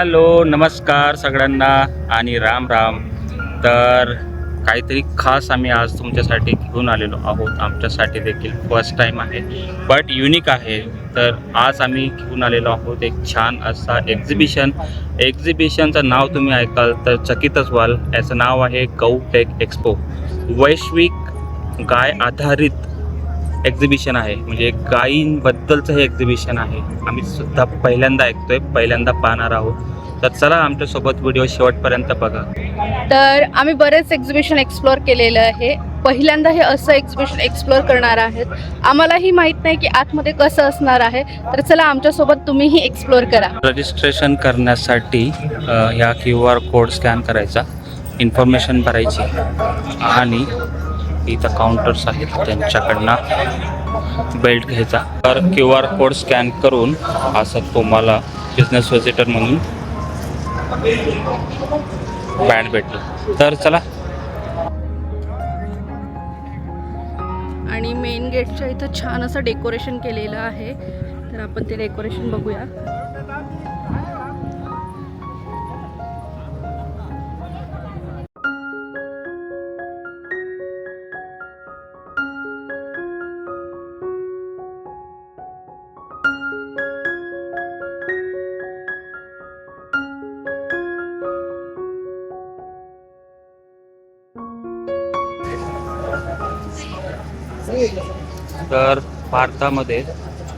Hello नमस्कार सगळ्यांना आणि राम राम. तर काहीतरी खास आम्ही आज तुमच्यासाठी घेऊन आलेलो आहोत. आमच्यासाठी देखील फर्स्ट टाईम आहे बट युनिक आहे. तर आज आम्ही घेऊन आलेलो आहोत एक छान असा एक्झिबिशनचं नाव तुम्ही ऐकाल तर चकितच व्हाल. याचं नाव आहे गौ टेक एक्सपो. वैश्विक गाय आधारित एक्झिबिशन आहे, म्हणजे गायींबद्दलचं हे एक्झिबिशन आहे. आम्ही सुद्धा पहिल्यांदा ऐकतोय, पहिल्यांदा पाहणार आहोत. तर चला आमच्यासोबत व्हिडिओ शेवटपर्यंत बघा. तर आम्ही बरेच एक्झिबिशन एक्सप्लोअर केलेलं आहे. पहिल्यांदा हे असं एक्झिबिशन एक्सप्लोअर करणार आहेत. आम्हालाही माहीत नाही की आतमध्ये कसं असणार आहे. तर चला आमच्यासोबत तुम्हीही एक्सप्लोअर करा. रजिस्ट्रेशन करण्यासाठी ह्या QR कोड स्कॅन करायचा, इन्फॉर्मेशन भरायची आणि इथं काउंटर्स आहेत त्यांच्याकडनं बेल्ट घ्यायचा. तर QR कोड स्कॅन करून असं तुम्हाला बिझनेस व्हिजिटर म्हणून बँड भेटलं. तर चला. आणि मेन गेटच्या इथं छान असं डेकोरेशन केलेलं आहे. तर आपण ते डेकोरेशन बघूया. तर भारतामध्ये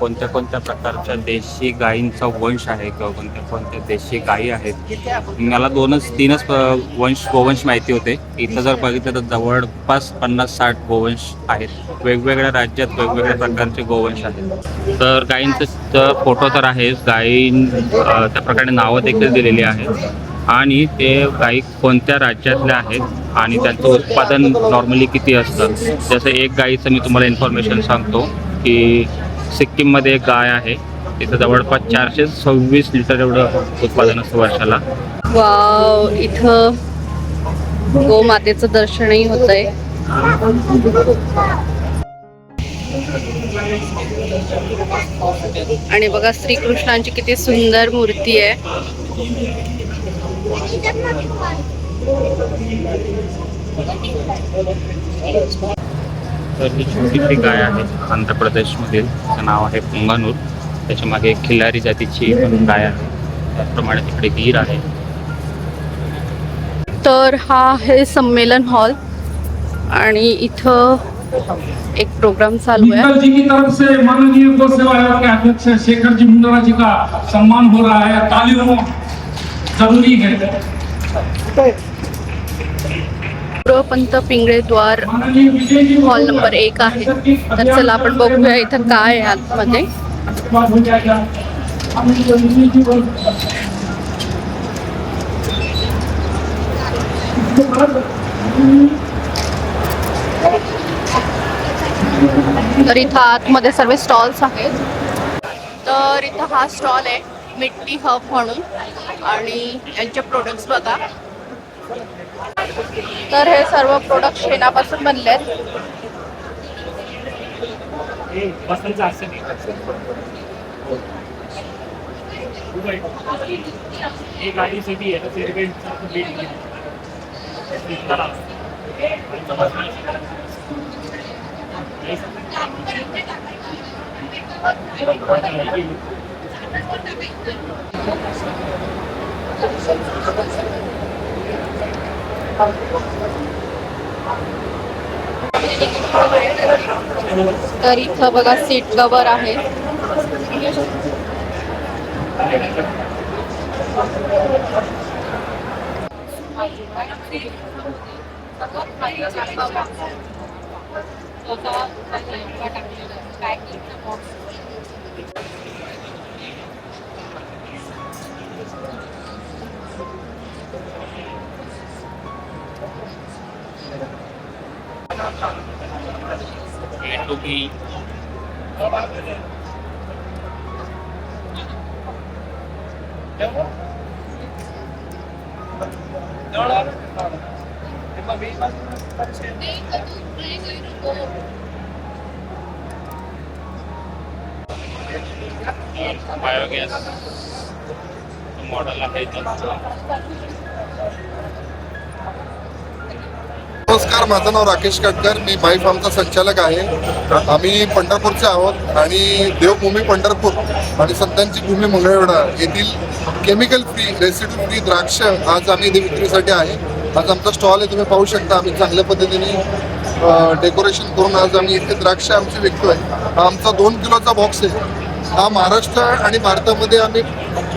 कोणत्या कोणत्या प्रकारच्या देशी गायींचा वंश आहे किंवा कोणत्या कोणत्या देशी गायी आहेत, मला तीनच गोवंश माहिती होते. इथं जर बघितलं तर जवळपास 50-60 गोवंश आहेत. वेगवेगळ्या राज्यात वेगवेगळ्या प्रकारचे गोवंश आहेत. तर गायींचं फोटो तर आहेच, त्या प्रकारे नावं देखील दिलेली आहेत आणि ते गायी कोणत्या राज्यातल्या आहेत आणि त्यांचं उत्पादन नॉर्मली किती असतं. जसं एक गायीचं मी तुम्हाला इन्फॉर्मेशन सांगतो की सिक्कीममध्ये एक गाय आहे, तिथं जवळपास 426 लिटर एवढं उत्पादन असतं वर्षाला. वाव, इथं गोमातेचं दर्शनही होतंय. आणि बघा श्रीकृष्णांची किती सुंदर मूर्ती आहे. तर ही छोटीशी गाय आहे आंध्र प्रदेशमधील, त्याचं नाव आहे पुंगानूर. त्याच्या मागे एक खिल्लारी जातीची पण गाय आहे. त्याचप्रमाणे तिकडे गीर आहे. तर हा आहे संमेलन हॉल आणि इथं एक प्रोग्राम चालू है. जी की तरफ से माननीय गौ सेवा आयोग के अध्यक्ष शेखर जी मुंडरा जी का सम्मान हो रहा है. तालियों जरूरी है. पंत पिंगळे द्वार हॉल नंबर 1 आहे. तर चला आपण बघूया इथं काय आहे आतमध्ये. तर इथं आतमध्ये सर्व स्टॉल्स आहेत. तर इथं हा स्टॉल आहे मिट्टी हब म्हणून आणि यांचे प्रोडक्ट्स बघा. तर हे सर्व प्रोडक्ट शेणापासून बनले आहेत. तर इथं बघा सीट कव्हर आहे. बायोगॅस मॉडेल आहे नमस्कार, माझं नाव राकेश काटकर. मी बाई फार्मचा संचालक आहे. आम्ही पंढरपूरचे आहोत आणि देवभूमी पंढरपूर आणि संतांची भूमी मंगळवेढा येथील केमिकल फ्री, रेसिड्यू फ्री द्राक्ष आज आम्ही इथे विक्रीसाठी आहे. आज आमचा स्टॉल आहे, तुम्ही पाहू शकता. आम्ही चांगल्या पद्धतीने डेकोरेशन करून आज आम्ही इथे द्राक्ष आमची विकतोय. हा आमचा 2 किलोचा बॉक्स आहे. हा महाराष्ट्र आणि भारतामध्ये आम्ही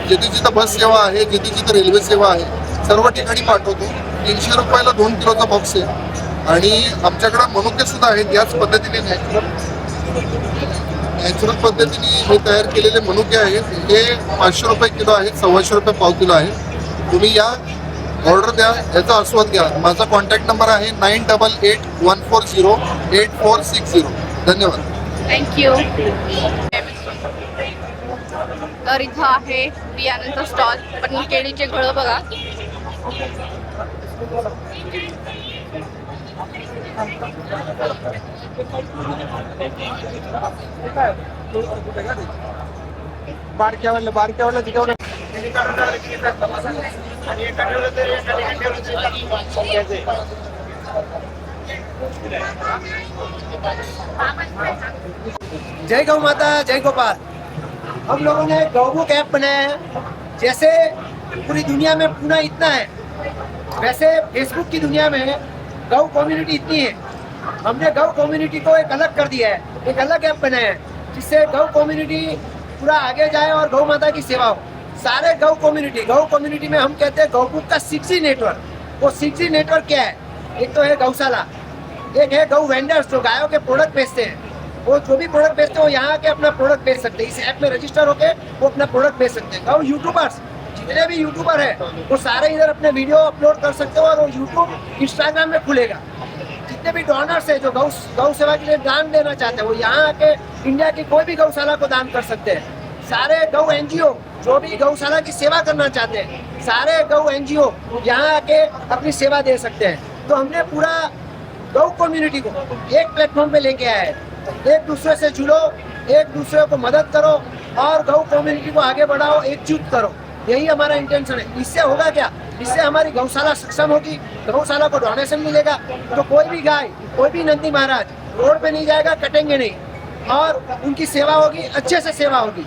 जिथे जिथं बस सेवा आहे, जिथे जिथं रेल्वे सेवा आहे, सर्व ठिकाणी पाठवतो. 300 रुपयाला 2 किलोचा बॉक्स आहे. आणि आमच्याकडे मनुके सुद्धा आहेत. याच पद्धतीने नॅचरल पद्धतीने हे तयार केलेले मनुके आहेत. हे 500 रुपये किलो आहेत, 125 रुपये पाव किलो आहे. तुम्ही या, ऑर्डर द्या, याचा आस्वाद घ्या. माझा कॉन्टॅक्ट नंबर आहे 9881408460. धन्यवाद. थँक्यू. तर इथं आहे बियाण्यांचा स्टॉल. पण केळीचे घळं बघा. बारक्यावाला तिकडे जय गौ माता, जय गोपाल. हम लोगों ने गौमुख ऐप बनाया है. जैसे पूरी दुनिया में पुणे इतना है, वैसे फेसबुक की दुनिया में गौ कम्युनिटी इतनी है. हमने गौ कम्युनिटी को एक अलग कर दिया है, एक अलग ऐप बनाया है जिससे गौ कम्युनिटी पूरा आगे जाए और गौ माता की सेवा हो. सारे गौ कम्युनिटी में हम कहते हैं गौमुख का 6G नेटवर्क. वो 6G नेटवर्क क्या है? एक तो है गौशाला, एक है गौ वेंडर्स जो गायों के प्रोडक्ट बेचते हैं. वो जो भी प्रोडक्ट बेचते हैं वो यहाँ आके अपना प्रोडक्ट बेच सकते हैं. इस ऐप में रजिस्टर होके वो अपना प्रोडक्ट बेच सकते हैं. गौ यूट्यूबर्स, जितने भी यूट्यूबर है वो सारे इधर अपने वीडियो अपलोड कर सकते हो और वो यूट्यूब इंस्टाग्राम में खुलेगा. जितने भी डोनर्स है जो गौ सेवा के लिए दान देना चाहते हैं वो यहाँ आके इंडिया की कोई भी गौशाला को दान कर सकते हैं. सारे गौ NGO जो भी गौशाला की सेवा करना चाहते हैं, सारे गौ NGO यहाँ आके अपनी सेवा दे सकते हैं. तो हमने पूरा गौ कम्युनिटी को एक प्लेटफॉर्म पे लेके आए हैं. एक दूसरे से जुड़ो, एक दूसरे को मदद करो और गौ कम्युनिटी को आगे बढ़ाओ, एकजुट करो. यही हमारा इंटेंशन है. इससे होगा क्या? इससे हमारी गौशाला सक्षम होगी, गौशाला को डोनेशन मिलेगा. तो कोई भी गाय, कोई भी नंदी महाराज रोड पे नहीं जाएगा, कटेंगे नहीं, और उनकी सेवा होगी, अच्छे से सेवा होगी.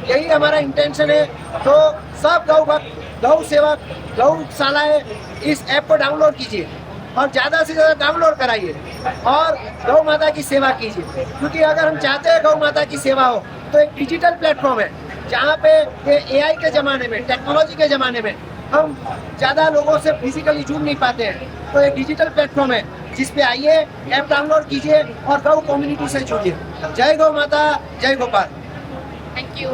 यही हमारा इंटेंशन है. तो सब गौ भक्त, गौ सेवक, गौशालाएं इस ऐप को डाउनलोड कीजिए और ज़्यादा से ज़्यादा डाउनलोड कराइए और गौ माता की सेवा कीजिए. क्योंकि अगर हम चाहते हैं गौ माता की सेवा हो तो एक डिजिटल प्लेटफॉर्म है जहाँ पे ये AI के ज़माने में, टेक्नोलॉजी के ज़माने में हम ज़्यादा लोगों से फिजिकली जुड़ नहीं पाते हैं. तो एक डिजिटल प्लेटफॉर्म है जिस पे आइए, ऐप डाउनलोड कीजिए और गौ कम्युनिटी से जुड़िए. जय गौ माता, जय गोपाल. थँक्यू.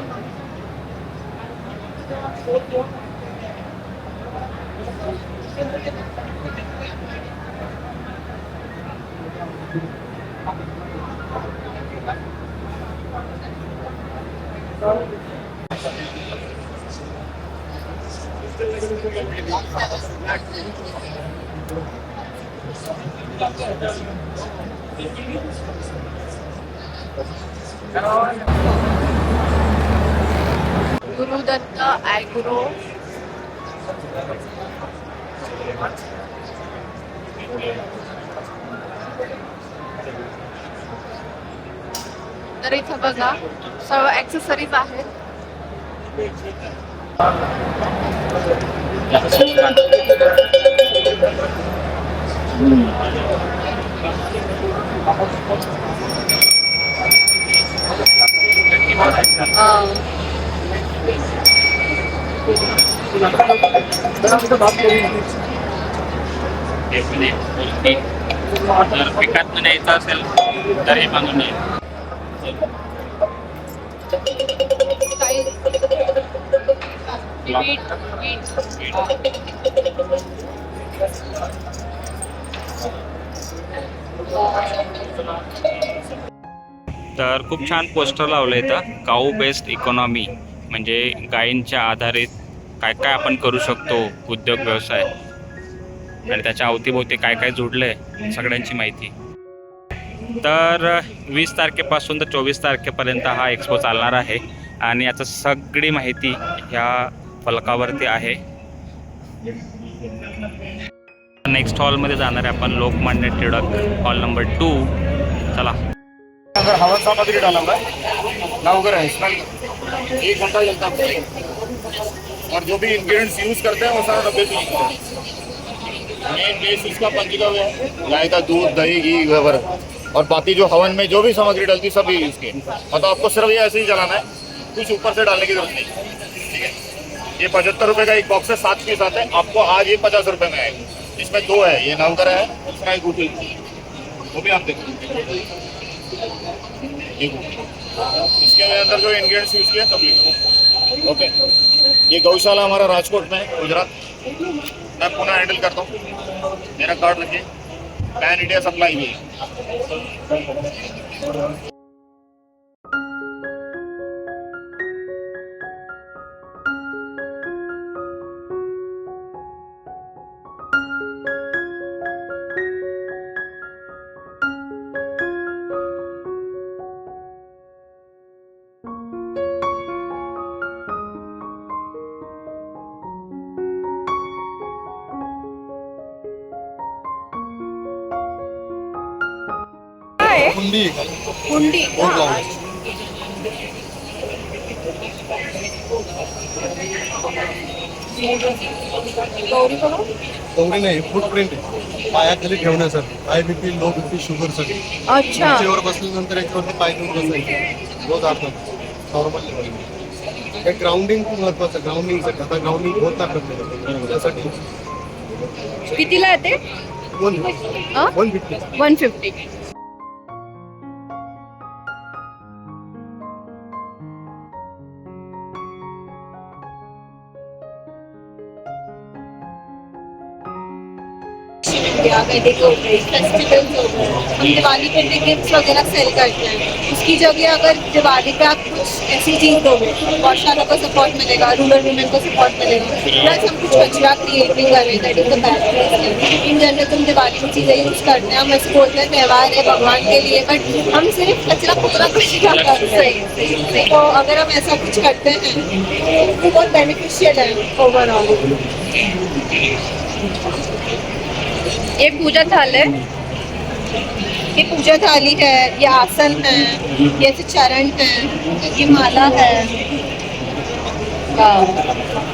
गुरुदत्त ॲग्रो. तर इथं बघा सर्व ॲक्सेसरीज आहेत. जर पिकात न्यायचं असेल तर हे मागून नये. तर खूप छान पोस्टर लावलं इथं. काऊ बेस्ड इकॉनॉमी म्हणजे गायींच्या आधारित काय काय आपण करू शकतो, उद्योग व्यवसाय आणि त्याच्या अवतीभोवती काय काय जुडलं आहे सगळ्यांची माहिती. तर 20 तारखेपासून तर 24 तारखेपर्यंत हा एक्सपो चालणार आहे आणि याचं सगळी माहिती ह्या फलकावरती आहे. नेक्स्ट हॉलमध्ये जाणार आहे आपण, लोकमान्य टिळक हॉल नंबर 2. चला. अगर हवन सामग्री डाला हुआ है ना उगर है स्मेल 1 घंटा चलता है और जो भी इंग्रेडिएंट्स यूज करते हैं वो सारा डब्बे पे लिखा है. मेन बेस इसका पंचका हुआ है, गाय का दूध, दही, घी वगैरह, और बाकी जो हवन में जो भी सामग्री डलती है सब यूज की. मतलब आपको सिर्फ ये ऐसे ही जलाना है, कुछ ऊपर से डालने की जरूरत नहीं. ठीक है. ये 75 रुपये का एक बॉक्स है, 7 पीस आते हैं. आपको आज ये 50 रुपये में आएगा. इसमें 2 है, ये नवकर है, दूसरा एक गुटी, वो भी आप देखो. इसके अंदर जो इंग्रेडिएंट्स यूज किए सब लिखो. ओके. ये गौशाला हमारा राजकोट में है, गुजरात. मैं पुणे हैंडल करता हूँ. मेरा कार्ड रखिए. पैन इंडिया सप्लाई भी है. कुंडी कुंडी बोर्ड लावून. गौरी बघा. गौरी नाही, फुटप्रिंट आहे. पायाखाली ठेवण्यासाठी, हाय बीपी, लो बीपी, शुगरसाठी. अच्छा. खुर्चीवर बसल्यानंतर याच्यावरती पाय ठेवून बसायचं, रोज आपण नॉर्मल लेवल. हे ग्राउंडिंग खूप महत्वाचं. ग्राउंडिंगचं आता ग्राउंडिंग होत नाही त्यासाठी कितीला येते? 150. 150. वेडिंग हो गई, फेस्टिवल्स हो गए, हम दिवाली पे टिकट्स वगैरह सेल करते हैं. उसकी जगह अगर दिवाली पे आप कुछ ऐसी चीज़ दोगे, गौशाला को सपोर्ट मिलेगा, रूरल वुमेन को सपोर्ट मिलेगा. प्लस हम कुछ कचरा क्रिएट भी कर रहे हैं, that is the bad place. In general तुम दिवाली की चीज़ें यूज करते हैं, हम ऐसे बोलते हैं त्यौहार है भगवान के लिए, बट हम सिर्फ कचरा पूरा कचरा करते हैं. तो अगर हम ऐसा कुछ करते हैं तो बहुत बेनिफिशियल है ओवरऑल. ये पूजा थाल है. ये पूजा थाली है, ये आसन है, ये ऐसे चरण है, ये माला है.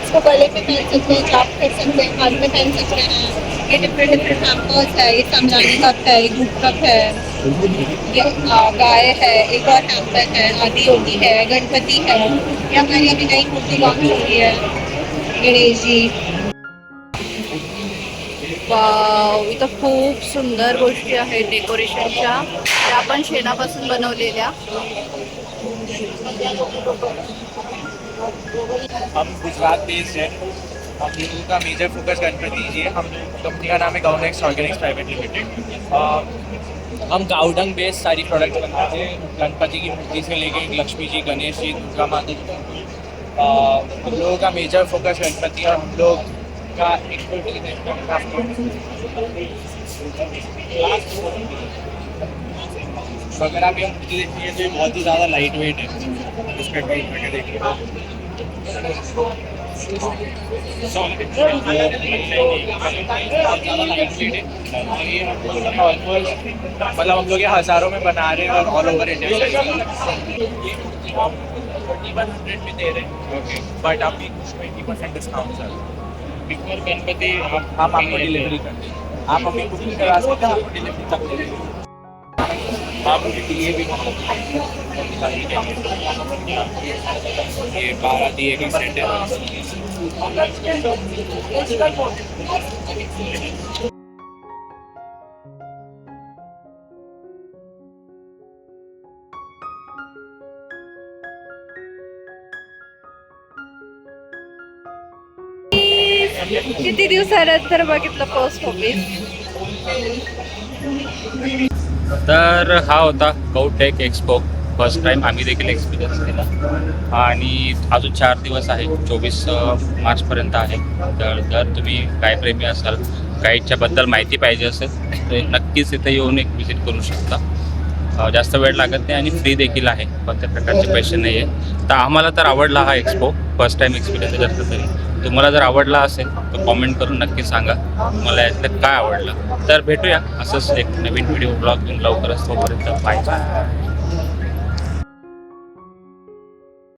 इसको गले पे पहन सकते हैं, चाप कर सकते हैं, हाथ में पहन सकते हैं. ये डिफरेंट डिफरेंट हैम्पर्स है. ये समलानी कप है, ये धूप कप है, ये गाय है, एक और हैम्पर है, आदि योगी है, गणपति है, ये हमारी अभी नई मूर्ति लॉन्च हुई है, गणेश जी. वाव, इथं खूप सुंदर गोष्टी आहेत डेकोरेशनच्या, त्या आपण शेणापासून बनवलेल्या. हम गुजरात बेस्ड है. हम लोगों का मेजर फोकस गणपति जी है. हम कंपनी का नाम है गाउनेक्स ऑर्गेनिक्स प्राइवेट लिमिटेड. हम गाउडंग बेस्ड सारी प्रोडक्ट बनाते हैं. गणपति की मूर्ति से लेके लक्ष्मी जी, गणेश जी, दुर्गा माता जी. हम लोगों का मेजर फोकस गणपति और हम लोग का अगर आप ये मूर्ति देखिए तो ये बहुत ही ज़्यादा लाइट वेट है. इस पर कहीं करके देखिए मतलब हम लोग ये हज़ारों में बना रहे हैं और ऑल ओवर इंडिया 4100 में दे रहे हैं. ओके, बट आप 20% डिस्काउंट सर. बिफोर गणपति हम आपको डिलीवरी करते हैं. आप अभी बुकिंग करा सकते हैं, आपको डिलीवरी तक दे देंगे. आप ये भी ये 12 दिए का सेट है. किती दिवसानंतर बघितलं पोस्ट ऑफिस. तर हा होता गौटेक एक्सपो. फर्स्ट टाइम आम्ही देखील एक्सपिरियन्स केला आणि अजून 4 दिवस आहे, 24 मार्चपर्यंत आहे. तर जर तुम्ही गायप्रेमी असाल, गाईडच्या बद्दल माहिती पाहिजे असेल तर नक्कीच इथे येऊन एक विजिट करू शकता. जास्त वेळ लागत नाही आणि फ्री देखील आहे, कोणत्या प्रकारचे पैसे नाही आहे. तर आम्हाला तर आवडला हा एक्सपो, फर्स्ट टाईम एक्सपिरियन्स जास्त तरी. तुम्हाला जर आवडला असेल तर कॉमेंट करून नक्की सांगा मला यातलं काय आवडलं. तर भेटूया असंच एक नवीन व्हिडिओ ब्लॉग लवकरच. तोपर्यंत बाय.